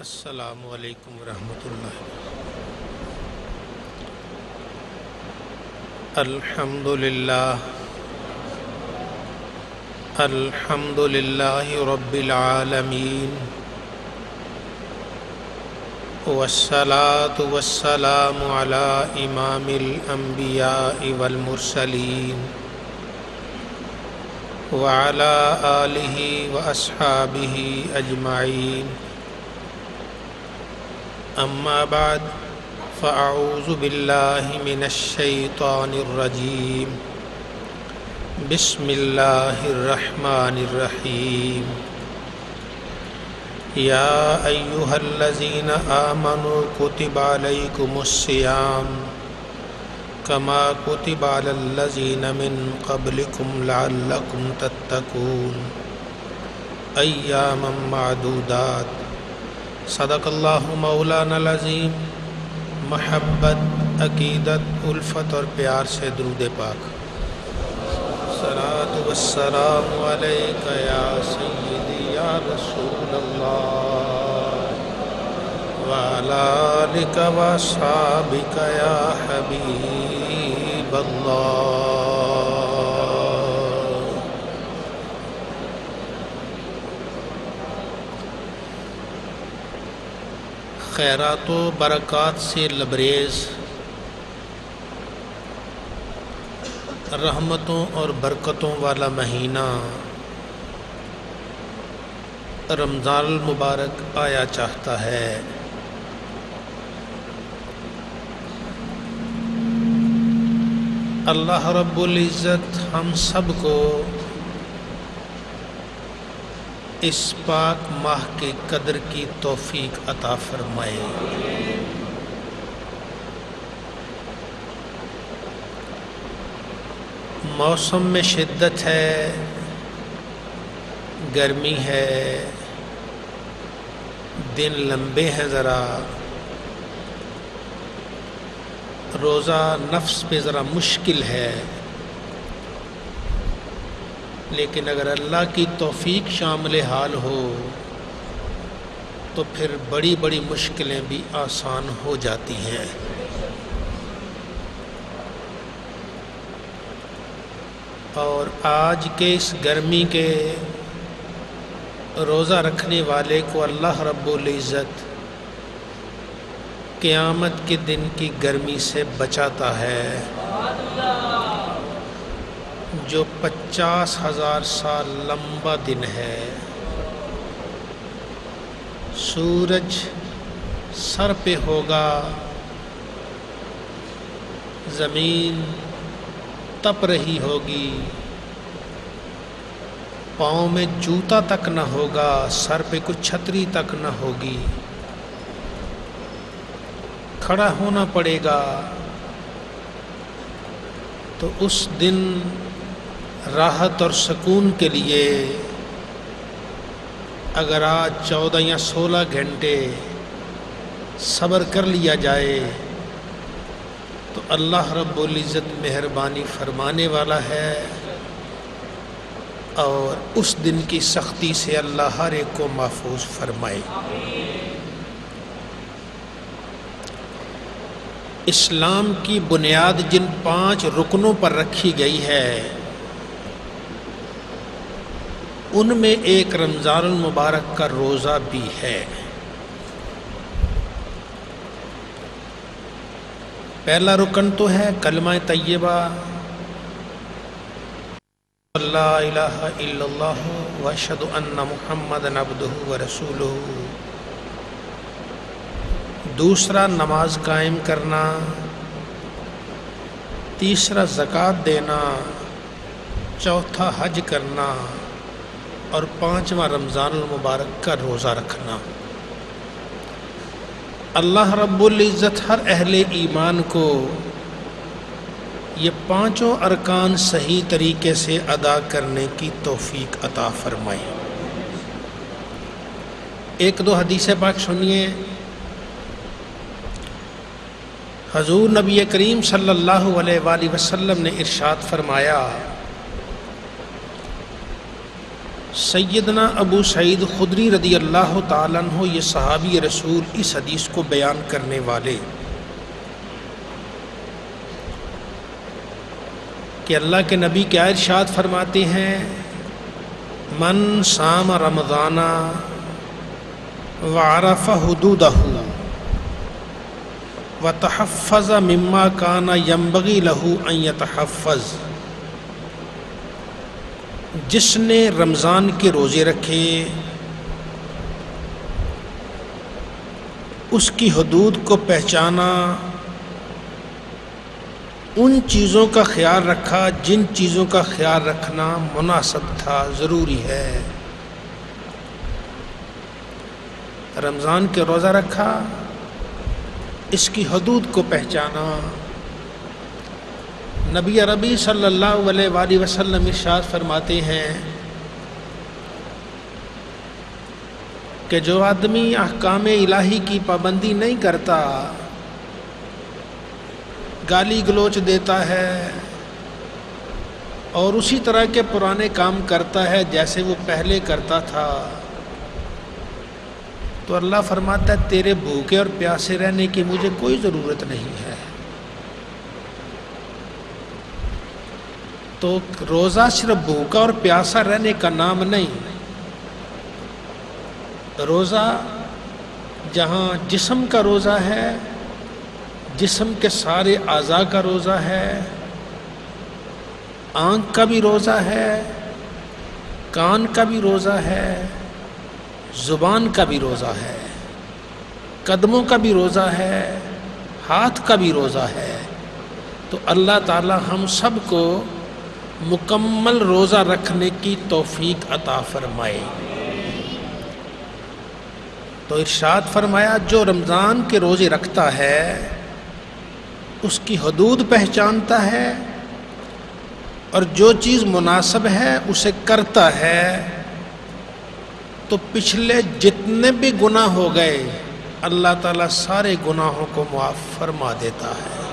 السلام علیکم ورحمۃ اللہ۔ الحمد للہ رب العالمین، والصلاة والسلام علی امام الانبیاء والمرسلین وعلی آلہ واصحابہ اجمعین، اما بعد فاعوذ باللہ من الشیطان الرجیم، بسم اللہ الرحمن الرحیم۔ یا ایہا الذین آمنوا کتب علیکم الصیام کما کتب علی الذین من قبلکم لعلکم تتقون ایاما معدودات۔ صدق اللہ مولانا العظیم۔ محبت، عقیدت، الفت اور پیار سے درود پاک۔ صلاۃ والسلام علیک یا سیدی یا رسول اللہ، وعلی آلک واصحابک یا حبیب اللہ۔ خیرات و برکات سے لبریز، رحمتوں اور برکتوں والا مہینہ رمضان المبارک آیا چاہتا ہے۔ اللہ رب العزت ہم سب کو اس پاک ماہ کے قدر کی توفیق عطا فرمائے۔ موسم میں شدت ہے، گرمی ہے، دن لمبے ہیں، ذرا روزہ نفس پہ ذرا مشکل ہے، لیکن اگر اللہ کی توفیق شامل حال ہو تو پھر بڑی بڑی مشکلیں بھی آسان ہو جاتی ہیں۔ اور آج کے اس گرمی کے روزہ رکھنے والے کو اللہ رب العزت قیامت کے دن کی گرمی سے بچاتا ہے، جو 50,000 سال لمبا دن ہے۔ سورج سر پہ ہوگا، زمین تپ رہی ہوگی، پاؤں میں جوتا تک نہ ہوگا، سر پہ کچھ چھتری تک نہ ہوگی، کھڑا ہونا پڑے گا۔ تو اس دن راحت اور سکون کے لیے اگر آج 14 یا 16 گھنٹے صبر کر لیا جائے تو اللہ رب العزت مہربانی فرمانے والا ہے، اور اس دن کی سختی سے اللہ ہر ایک کو محفوظ فرمائے۔ اسلام کی بنیاد جن 5 رکنوں پر رکھی گئی ہے، ان میں ایک رمضان المبارک کا روزہ بھی ہے۔ پہلا رکن تو ہے کلمہ طیبہ، لا الہ الا اللہ واشہد ان محمدا عبدہ ورسولہ۔ دوسرا نماز قائم کرنا، تیسرا زکوٰۃ دینا، چوتھا حج کرنا، اور 5واں رمضان المبارک کا روزہ رکھنا۔ اللہ رب العزت ہر اہل ایمان کو یہ 5 ارکان صحیح طریقے سے ادا کرنے کی توفیق عطا فرمائے۔ ایک دو حدیث پاک سنیے۔ حضور نبی کریم صلی اللہ علیہ وآلہ وسلم نے ارشاد فرمایا، سیدنا ابو سعید خدری رضی اللہ تعالیٰ عنہ یہ صحابی رسول اس حدیث کو بیان کرنے والے کہ اللہ کے نبی کیا ارشاد فرماتے ہیں، من صام رمضان وعرف حدودہ وتحفظ مما کان ینبغی لہ ان یتحفظ، جس نے رمضان کے روزے رکھے، اس کی حدود کو پہچانا، ان چیزوں کا خیال رکھا جن چیزوں کا خیال رکھنا مناسب تھا، ضروری ہے۔ رمضان کے روزہ رکھا، اس کی حدود کو پہچانا۔ نبی عربی صلی اللہ علیہ وآلہ وسلم ارشاد فرماتے ہیں کہ جو آدمی احکام الہی کی پابندی نہیں کرتا، گالی گلوچ دیتا ہے اور اسی طرح کے پرانے کام کرتا ہے جیسے وہ پہلے کرتا تھا، تو اللہ فرماتا ہے تیرے بھوکے اور پیاسے رہنے کی مجھے کوئی ضرورت نہیں ہے۔ تو روزہ صرف بھوکا اور پیاسا رہنے کا نام نہیں، روزہ جہاں جسم کا روزہ ہے، جسم کے سارے اعضاء کا روزہ ہے، آنکھ کا بھی روزہ ہے، کان کا بھی روزہ ہے، زبان کا بھی روزہ ہے، قدموں کا بھی روزہ ہے، ہاتھ کا بھی روزہ ہے۔ تو اللہ تعالی ہم سب کو مکمل روزہ رکھنے کی توفیق عطا فرمائے۔ تو ارشاد فرمایا جو رمضان کے روزے رکھتا ہے، اس کی حدود پہچانتا ہے اور جو چیز مناسب ہے اسے کرتا ہے، تو پچھلے جتنے بھی گناہ ہو گئے اللہ تعالیٰ سارے گناہوں کو معاف فرما دیتا ہے۔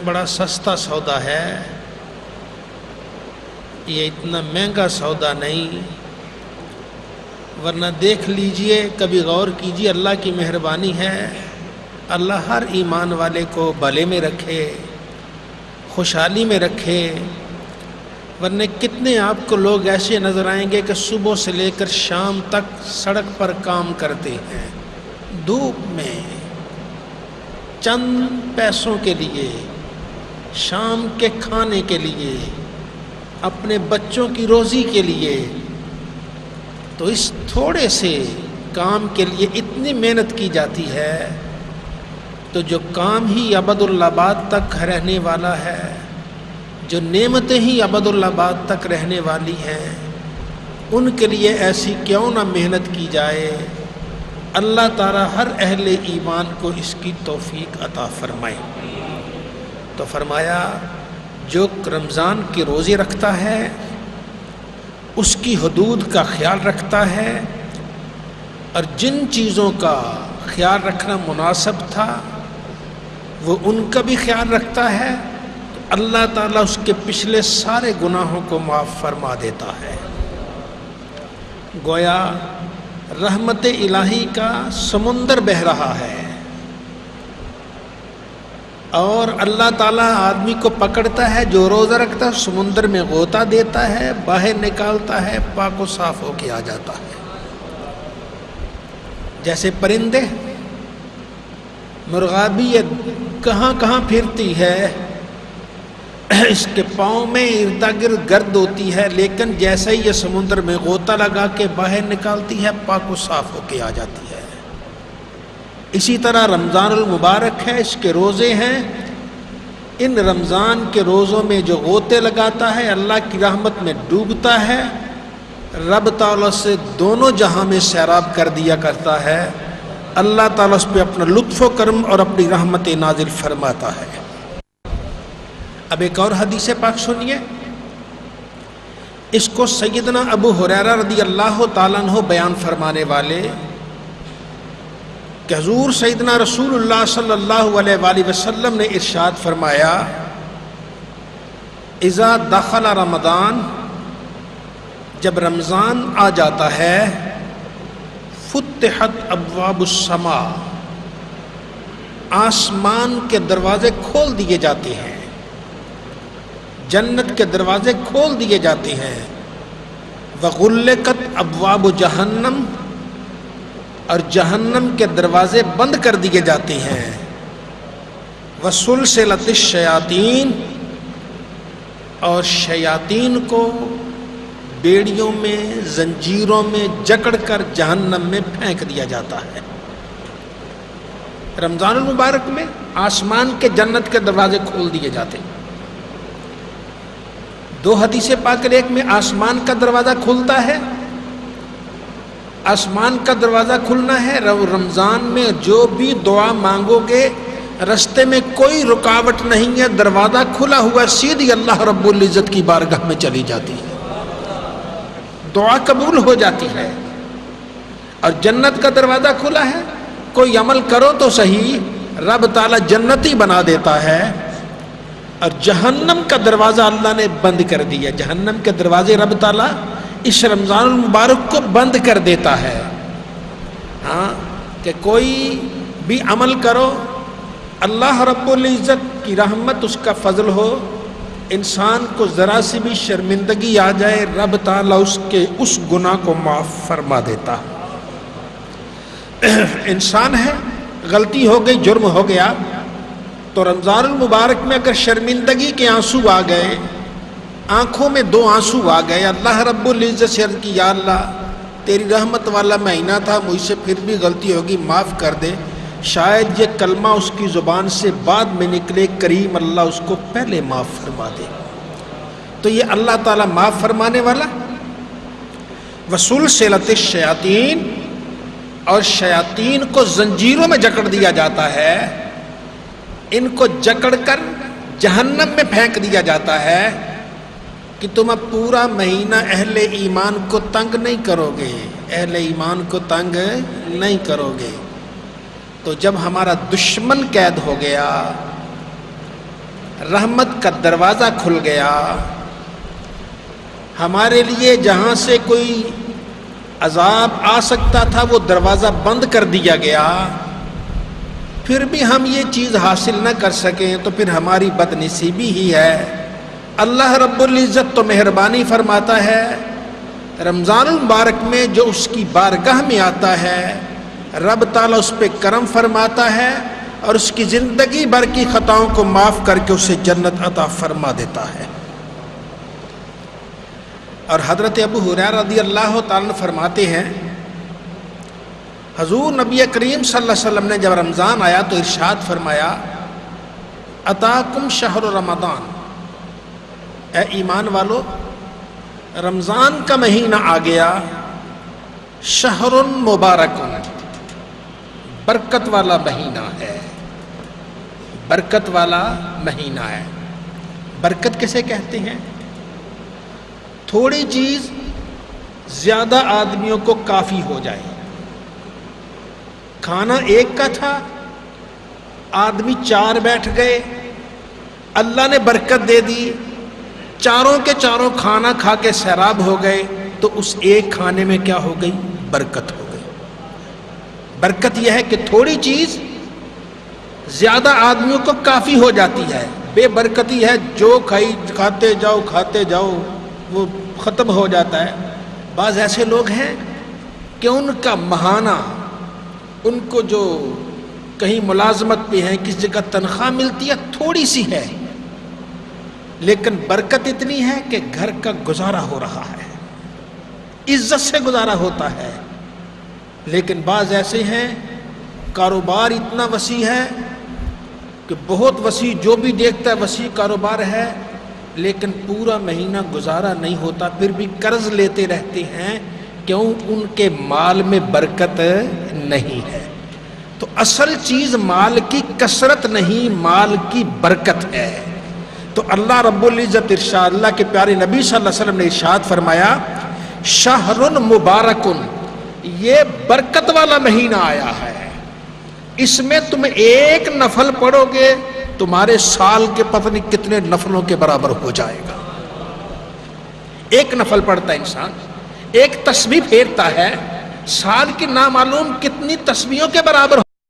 بڑا سستا سودا ہے یہ، اتنا مہنگا سودا نہیں، ورنہ دیکھ لیجئے، کبھی غور کیجئے، اللہ کی مہربانی ہے، اللہ ہر ایمان والے کو بھلے میں رکھے، خوشحالی میں رکھے، ورنہ کتنے آپ کو لوگ ایسے نظر آئیں گے کہ صبح سے لے کر شام تک سڑک پر کام کرتے ہیں، دھوپ میں، چند پیسوں کے لیے، شام کے کھانے کے لیے، اپنے بچوں کی روزی کے لیے۔ تو اس تھوڑے سے کام کے لیے اتنی محنت کی جاتی ہے، تو جو کام ہی ابدالآباد تک رہنے والا ہے، جو نعمتیں ہی ابدالآباد تک رہنے والی ہیں، ان کے لیے ایسی کیوں نہ محنت کی جائے۔ اللہ تعالیٰ ہر اہل ایمان کو اس کی توفیق عطا فرمائے۔ تو فرمایا جو رمضان کے روزے رکھتا ہے، اس کی حدود کا خیال رکھتا ہے، اور جن چیزوں کا خیال رکھنا مناسب تھا وہ ان کا بھی خیال رکھتا ہے، تو اللہ تعالیٰ اس کے پچھلے سارے گناہوں کو معاف فرما دیتا ہے۔ گویا رحمت الہی کا سمندر بہہ رہا ہے، اور اللہ تعالیٰ آدمی کو پکڑتا ہے، جو روزہ رکھتا ہے سمندر میں غوطہ دیتا ہے، باہر نکالتا ہے، پاک و صاف ہو کے آ جاتا ہے۔ جیسے پرندے، مرغابی کہاں کہاں پھرتی ہے، اس کے پاؤں میں اردا گرد گرد ہوتی ہے، لیکن جیسے ہی یہ سمندر میں غوطہ لگا کے باہر نکالتی ہے، پاک و صاف ہو کے آ جاتی ہے۔ اسی طرح رمضان المبارک ہے، اس کے روزے ہیں، ان رمضان کے روزوں میں جو غوطے لگاتا ہے اللہ کی رحمت میں ڈوبتا ہے، رب تعالیٰ سے دونوں جہاں میں سیراب کر دیا کرتا ہے، اللہ تعالیٰ اس پہ اپنا لطف و کرم اور اپنی رحمت نازل فرماتا ہے۔ اب ایک اور حدیث پاک سنیے، اس کو سیدنا ابو ہریرہ رضی اللہ تعالیٰ عنہ بیان فرمانے والے کہ حضور سیدنا رسول اللہ صلی اللہ علیہ وآلہ وسلم نے ارشاد فرمایا، اذا دخل رمضان جب رمضان آ جاتا ہے فتحت ابواب السماء، آسمان کے دروازے کھول دیے جاتے ہیں، جنت کے دروازے کھول دیے جاتے ہیں، وغلقت ابواب جہنم، اور جہنم کے دروازے بند کر دیے جاتے ہیں، وسلسلت الشیاطین، اور شیاطین کو بیڑیوں میں زنجیروں میں جکڑ کر جہنم میں پھینک دیا جاتا ہے۔ رمضان المبارک میں آسمان کے جنت کے دروازے کھول دیے جاتے ہیں۔ دو حدیث پاک، ایک میں آسمان کا دروازہ کھلتا ہے، آسمان کا دروازہ کھلنا ہے، رمضان میں جو بھی دعا مانگو گے رستے میں کوئی رکاوٹ نہیں ہے، دروازہ کھلا ہوا سیدھی اللہ رب العزت کی بارگاہ میں چلی جاتی ہے، دعا قبول ہو جاتی ہے۔ اور جنت کا دروازہ کھلا ہے، کوئی عمل کرو تو صحیح، رب تعالیٰ جنتی بنا دیتا ہے۔ اور جہنم کا دروازہ اللہ نے بند کر دیا، جہنم کے دروازے رب تعالیٰ اس رمضان المبارک کو بند کر دیتا ہے، ہاں، کہ کوئی بھی عمل کرو، اللہ رب العزت کی رحمت، اس کا فضل ہو، انسان کو ذرا سی بھی شرمندگی آ جائے، رب تعالیٰ اس کے اس گناہ کو معاف فرما دیتا۔ انسان ہے، غلطی ہو گئی، جرم ہو گیا، تو رمضان المبارک میں اگر شرمندگی کے آنسو آ گئے، آنکھوں میں دو آنسو آ گئے، اللہ رب العزت سے عرض کی یا اللہ تیری رحمت والا مہینہ تھا، مجھ سے پھر بھی غلطی ہوگی، معاف کر دے، شاید یہ کلمہ اس کی زبان سے بعد میں نکلے، کریم اللہ اس کو پہلے معاف فرما دے۔ تو یہ اللہ تعالیٰ معاف فرمانے والا۔ وسلسلت الشیاطین، اور شیاطین کو زنجیروں میں جکڑ دیا جاتا ہے، ان کو جکڑ کر جہنم میں پھینک دیا جاتا ہے کہ تم اب پورا مہینہ اہل ایمان کو تنگ نہیں کرو گے، اہل ایمان کو تنگ نہیں کرو گے۔ تو جب ہمارا دشمن قید ہو گیا، رحمت کا دروازہ کھل گیا، ہمارے لیے جہاں سے کوئی عذاب آ سکتا تھا وہ دروازہ بند کر دیا گیا، پھر بھی ہم یہ چیز حاصل نہ کر سکیں تو پھر ہماری بد نصیبی ہی ہے۔ اللہ رب العزت تو مہربانی فرماتا ہے، رمضان المبارک میں جو اس کی بارگاہ میں آتا ہے رب تعالیٰ اس پہ کرم فرماتا ہے اور اس کی زندگی بھر کی خطاؤں کو معاف کر کے اسے جنت عطا فرما دیتا ہے۔ اور حضرت ابو ہریرہ رضی اللہ تعالیٰ فرماتے ہیں، حضور نبی کریم صلی اللہ علیہ وسلم نے جب رمضان آیا تو ارشاد فرمایا، اتاکم شہر رمضان، اے ایمان والو رمضان کا مہینہ آ گیا، شہر مبارک، برکت والا مہینہ ہے، برکت والا مہینہ ہے۔ برکت کسے کہتے ہیں؟ تھوڑی چیز زیادہ آدمیوں کو کافی ہو جائے۔ کھانا ایک کا تھا، آدمی 4 بیٹھ گئے، اللہ نے برکت دے دی، چاروں کے چاروں کھانا کھا کے سیراب ہو گئے، تو اس ایک کھانے میں کیا ہو گئی؟ برکت ہو گئی۔ برکت یہ ہے کہ تھوڑی چیز زیادہ آدمیوں کو کافی ہو جاتی ہے۔ بے برکتی ہے جو کھاتے جاؤ وہ ختم ہو جاتا ہے۔ بعض ایسے لوگ ہیں کہ ان کا ماہانہ، ان کو جو کہیں ملازمت پہ ہیں، کس جگہ تنخواہ ملتی ہے، تھوڑی سی ہے، لیکن برکت اتنی ہے کہ گھر کا گزارا ہو رہا ہے، عزت سے گزارا ہوتا ہے۔ لیکن بعض ایسے ہیں کاروبار اتنا وسیع ہے کہ بہت وسیع، جو بھی دیکھتا ہے وسیع کاروبار ہے، لیکن پورا مہینہ گزارا نہیں ہوتا، پھر بھی قرض لیتے رہتے ہیں، کیوں؟ ان کے مال میں برکت نہیں ہے۔ تو اصل چیز مال کی کثرت نہیں، مال کی برکت ہے۔ تو اللہ رب العزت ارشاد، اللہ کے پیارے نبی صلی اللہ علیہ وسلم نے ارشاد فرمایا، شہر مبارکن، یہ برکت والا مہینہ آیا ہے، اس میں تم ایک نفل پڑھو گے تمہارے سال کے پتہ نہیں کتنے نفلوں کے برابر ہو جائے گا۔ ایک نفل پڑھتا ہے انسان، ایک تسبیح پھیرتا ہے، سال کی نامعلوم کتنی تسبیحوں کے برابر